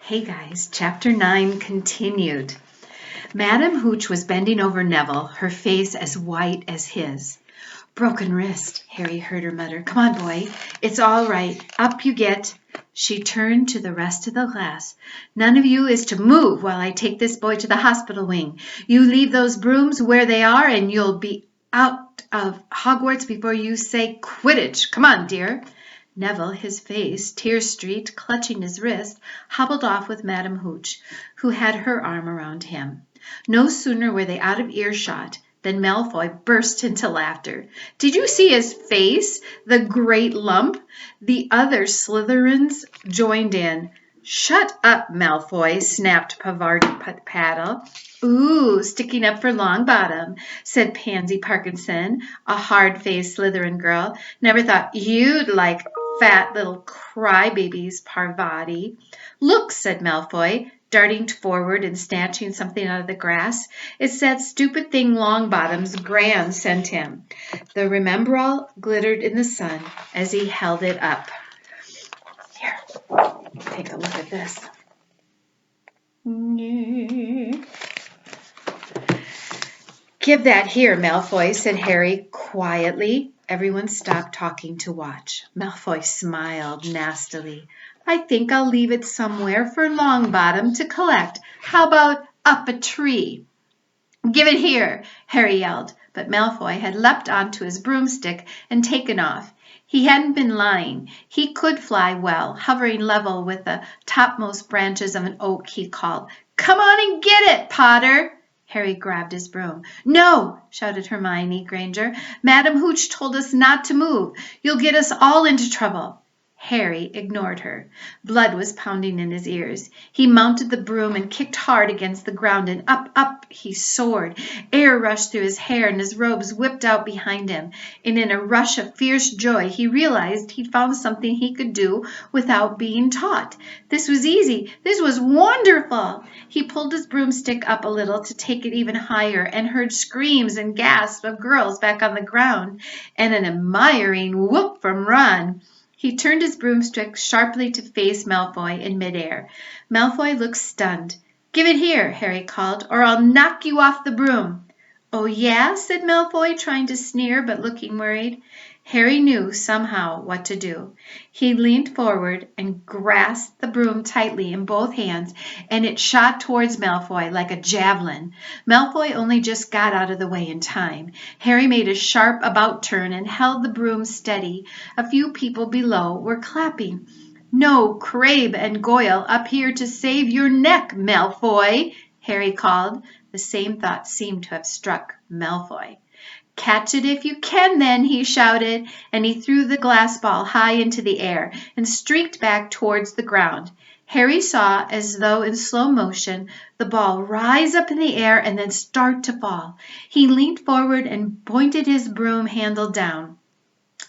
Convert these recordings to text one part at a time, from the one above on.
Hey guys, chapter 9 continued. Madam Hooch was bending over Neville, her face as white as his. Broken wrist, Harry heard her mutter. Come on, boy. It's all right. Up you get. She turned to the rest of the class. None of you is to move while I take this boy to the hospital wing. You leave those brooms where they are and you'll be out of Hogwarts before you say Quidditch. Come on, dear. Neville, his face tear-streaked, clutching his wrist, hobbled off with Madam Hooch, who had her arm around him. No sooner were they out of earshot than Malfoy burst into laughter. Did you see his face? The great lump? The other Slytherins joined in. Shut up, Malfoy, snapped Paddle. Ooh, sticking up for Longbottom, said Pansy Parkinson, a hard-faced Slytherin girl. Never thought you'd like fat little crybabies, Parvati. Look, said Malfoy, darting forward and snatching something out of the grass. It's that stupid thing Longbottom's Gran sent him. The Remembrall glittered in the sun as he held it up. Here, take a look at this. Give that here, Malfoy, said Harry quietly. Everyone stopped talking to watch. Malfoy smiled nastily. I think I'll leave it somewhere for Longbottom to collect. How about up a tree? Give it here, Harry yelled, but Malfoy had leapt onto his broomstick and taken off. He hadn't been lying. He could fly well, hovering level with the topmost branches of an oak. He called, Come on and get it, Potter! Harry grabbed his broom. No, shouted Hermione Granger. Madam Hooch told us not to move. You'll get us all into trouble. Harry ignored her. Blood was pounding in his ears. He mounted the broom and kicked hard against the ground, and up he soared. Air rushed through his hair, and his robes whipped out behind him. And in a rush of fierce joy, he realized he'd found something he could do without being taught. This was easy. This was wonderful. He pulled his broomstick up a little to take it even higher, and heard screams and gasps of girls back on the ground, and an admiring whoop from Ron. He turned his broomstick sharply to face Malfoy in midair. Malfoy looked stunned. Give it here, Harry called, or I'll knock you off the broom. Oh, yeah, said Malfoy, trying to sneer but looking worried. Harry knew somehow what to do. He leaned forward and grasped the broom tightly in both hands, and it shot towards Malfoy like a javelin. Malfoy only just got out of the way in time. Harry made a sharp about-turn and held the broom steady. A few people below were clapping. No, Crabbe and Goyle up here to save your neck, Malfoy, Harry called. The same thought seemed to have struck Malfoy. Catch it if you can, then, he shouted, and he threw the glass ball high into the air and streaked back towards the ground. Harry saw, as though in slow motion, the ball rise up in the air and then start to fall. He leaned forward and pointed his broom handle down.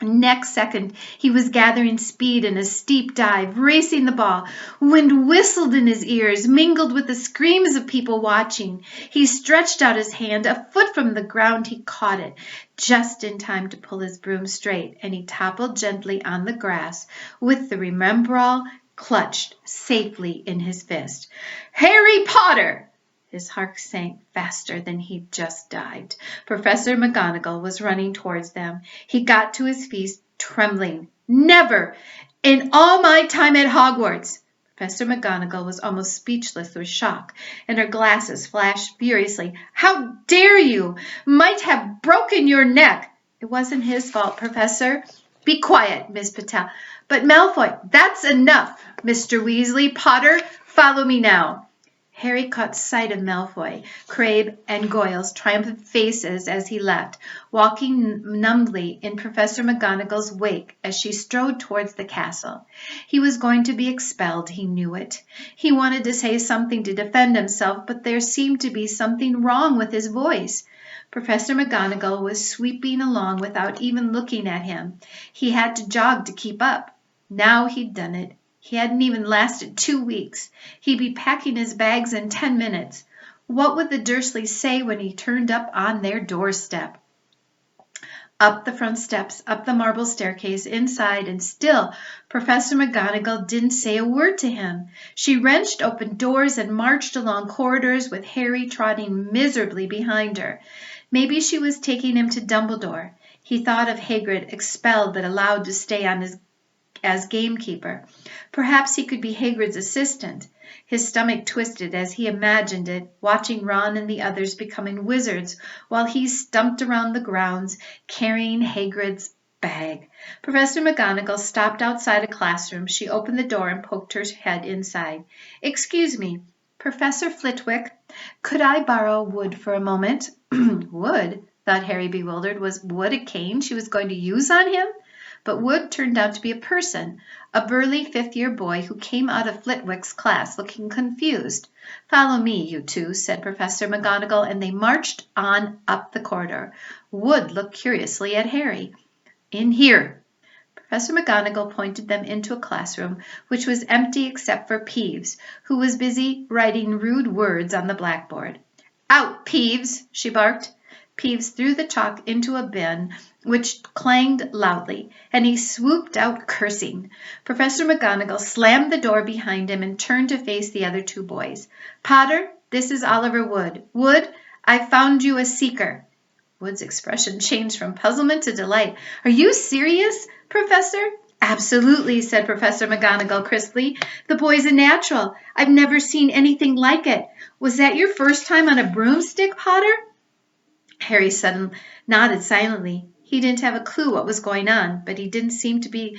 Next second, he was gathering speed in a steep dive, racing the ball. Wind whistled in his ears, mingled with the screams of people watching. He stretched out his hand. A foot from the ground, he caught it, just in time to pull his broom straight, and he toppled gently on the grass with the Remembrall clutched safely in his fist. Harry Potter! His heart sank faster than he'd just dived. Professor McGonagall was running towards them. He got to his feet, trembling. Never! In all my time at Hogwarts! Professor McGonagall was almost speechless with shock, and her glasses flashed furiously. How dare you! Might have broken your neck! It wasn't his fault, Professor. Be quiet, Miss Patel. But Malfoy, that's enough. Mr. Weasley, Potter, follow me now. Harry caught sight of Malfoy, Crabbe, and Goyle's triumphant faces as he left, walking numbly in Professor McGonagall's wake as she strode towards the castle. He was going to be expelled, he knew it. He wanted to say something to defend himself, but there seemed to be something wrong with his voice. Professor McGonagall was sweeping along without even looking at him. He had to jog to keep up. Now he'd done it. He hadn't even lasted 2 weeks. He'd be packing his bags in 10 minutes. What would the Dursleys say when he turned up on their doorstep? Up the front steps, up the marble staircase, inside, and still Professor McGonagall didn't say a word to him. She wrenched open doors and marched along corridors with Harry trotting miserably behind her. Maybe she was taking him to Dumbledore. He thought of Hagrid, expelled but allowed to stay on as gamekeeper. Perhaps he could be Hagrid's assistant. His stomach twisted as he imagined it, watching Ron and the others becoming wizards while he stumped around the grounds carrying Hagrid's bag. Professor McGonagall stopped outside a classroom. She opened the door and poked her head inside. "Excuse me, Professor Flitwick, could I borrow Wood for a moment?" Wood? Thought Harry, bewildered. Was Wood a cane she was going to use on him? But Wood turned out to be a person, a burly fifth-year boy who came out of Flitwick's class looking confused. "Follow me, you two," said Professor McGonagall, and they marched on up the corridor. Wood looked curiously at Harry. "In here." Professor McGonagall pointed them into a classroom which was empty except for Peeves, who was busy writing rude words on the blackboard. "Out, Peeves!" she barked. Peeves threw the chalk into a bin, which clanged loudly, and he swooped out cursing. Professor McGonagall slammed the door behind him and turned to face the other two boys. "Potter, this is Oliver Wood. Wood, I've found you a seeker." Wood's expression changed from puzzlement to delight. "Are you serious, Professor?" "Absolutely," said Professor McGonagall crisply. "The boy's a natural. I've never seen anything like it. Was that your first time on a broomstick, Potter?" Harry suddenly nodded silently. He didn't have a clue what was going on, but he didn't seem to be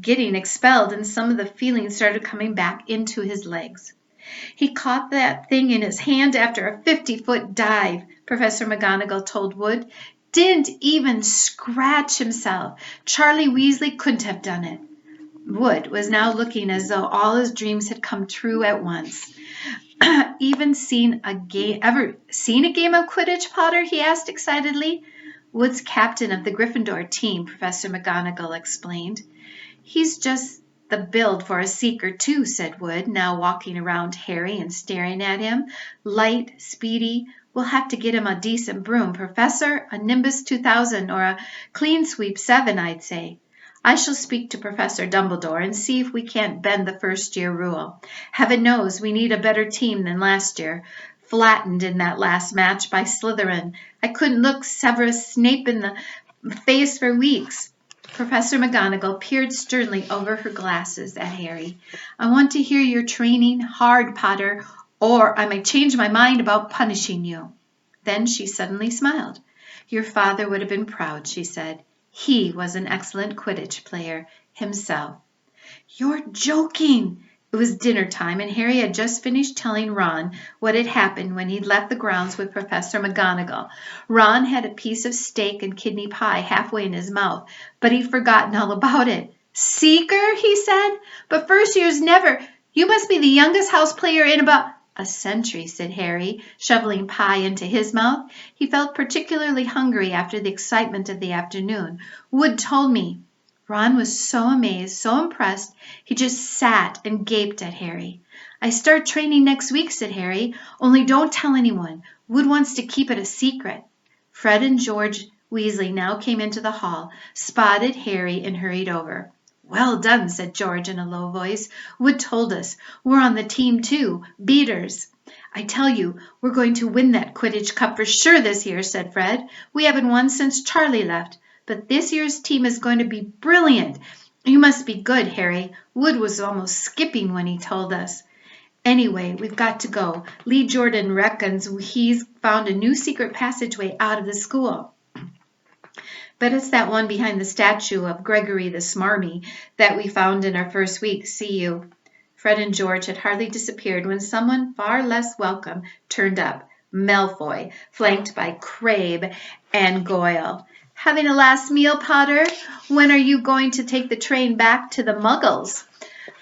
getting expelled, and some of the feelings started coming back into his legs. "He caught that thing in his hand after a 50-foot dive," Professor McGonagall told Wood. "Didn't even scratch himself. Charlie Weasley couldn't have done it." Wood was now looking as though all his dreams had come true at once. "Ever seen a game of Quidditch, Potter?" he asked excitedly. "Wood's captain of the Gryffindor team," Professor McGonagall explained. "He's just the build for a seeker, too," said Wood, now walking around Harry and staring at him. "Light, speedy. We'll have to get him a decent broom, Professor. A Nimbus 2000 or a Clean Sweep 7, I'd say. I shall speak to Professor Dumbledore and see if we can't bend the first-year rule. Heaven knows we need a better team than last year. Flattened in that last match by Slytherin. I couldn't look Severus Snape in the face for weeks." Professor McGonagall peered sternly over her glasses at Harry. "I want to hear you're training hard, Potter, or I might change my mind about punishing you." Then she suddenly smiled. "Your father would have been proud," she said. "He was an excellent Quidditch player himself." "You're joking!" It was dinner time, and Harry had just finished telling Ron what had happened when he'd left the grounds with Professor McGonagall. Ron had a piece of steak and kidney pie halfway in his mouth, but he'd forgotten all about it. "Seeker?" he said. "But first years never. You must be the youngest house player in about—" "A century," said Harry, shoveling pie into his mouth. He felt particularly hungry after the excitement of the afternoon. "Wood told me." Ron was so amazed, so impressed, he just sat and gaped at Harry. "I start training next week," said Harry. "Only don't tell anyone. Wood wants to keep it a secret." Fred and George Weasley now came into the hall, spotted Harry, and hurried over. "Well done," said George in a low voice. "Wood told us. We're on the team too. Beaters." "I tell you, we're going to win that Quidditch Cup for sure this year," said Fred. "We haven't won since Charlie left. But this year's team is going to be brilliant. You must be good, Harry. Wood was almost skipping when he told us." "Anyway, we've got to go. Lee Jordan reckons he's found a new secret passageway out of the school. Bet it's that one behind the statue of Gregory the Smarmy that we found in our first week. See you." Fred and George had hardly disappeared when someone far less welcome turned up. Malfoy, flanked by Crabbe and Goyle. "Having a last meal, Potter? When are you going to take the train back to the Muggles?"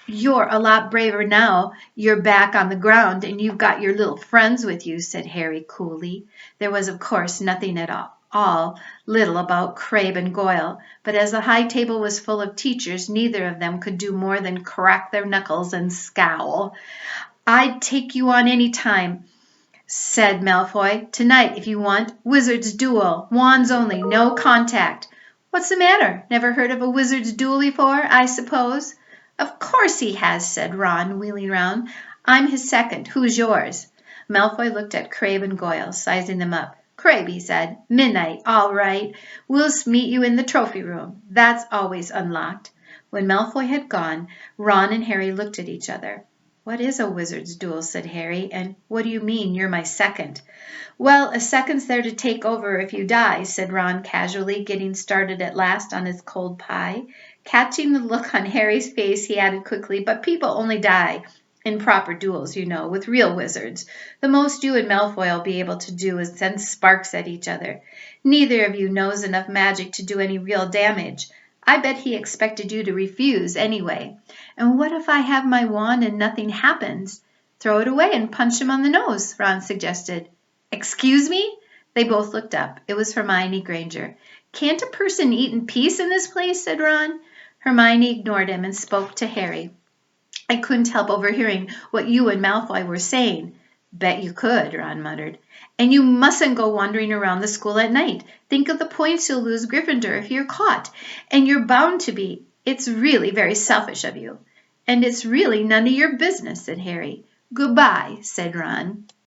"You're a lot braver now you're back on the ground and you've got your little friends with you," said Harry coolly. There was, of course, nothing at all little about Crabbe and Goyle, but as the high table was full of teachers, neither of them could do more than crack their knuckles and scowl. "I'd take you on any time," said Malfoy. "Tonight, if you want. Wizard's duel. Wands only. No contact." What's the matter? Never heard of a wizard's duel before, I suppose? Of course he has, said Ron, wheeling round. I'm his second. Who's yours? Malfoy looked at Crabbe and Goyle, sizing them up. Crabbe, he said. Midnight. All right. We'll meet you in the trophy room. That's always unlocked. When Malfoy had gone, Ron and Harry looked at each other. What is a wizard's duel? Said Harry. And what do you mean you're my second? Well, a second's there to take over if you die, said Ron casually, getting started at last on his cold pie. Catching the look on Harry's face, he added quickly, but people only die in proper duels, you know, with real wizards. The most you and Malfoy will be able to do is send sparks at each other. Neither of you knows enough magic to do any real damage. I bet he expected you to refuse anyway. And what if I have my wand and nothing happens? Throw it away and punch him on the nose, Ron suggested. Excuse me? They both looked up. It was Hermione Granger. Can't a person eat in peace in this place? Said Ron. Hermione ignored him and spoke to Harry. I couldn't help overhearing what you and Malfoy were saying. Bet you could, Ron muttered. And you mustn't go wandering around the school at night. Think of the points you'll lose Gryffindor if you're caught. And you're bound to be. It's really very selfish of you. And it's really none of your business, said Harry. Goodbye, said Ron.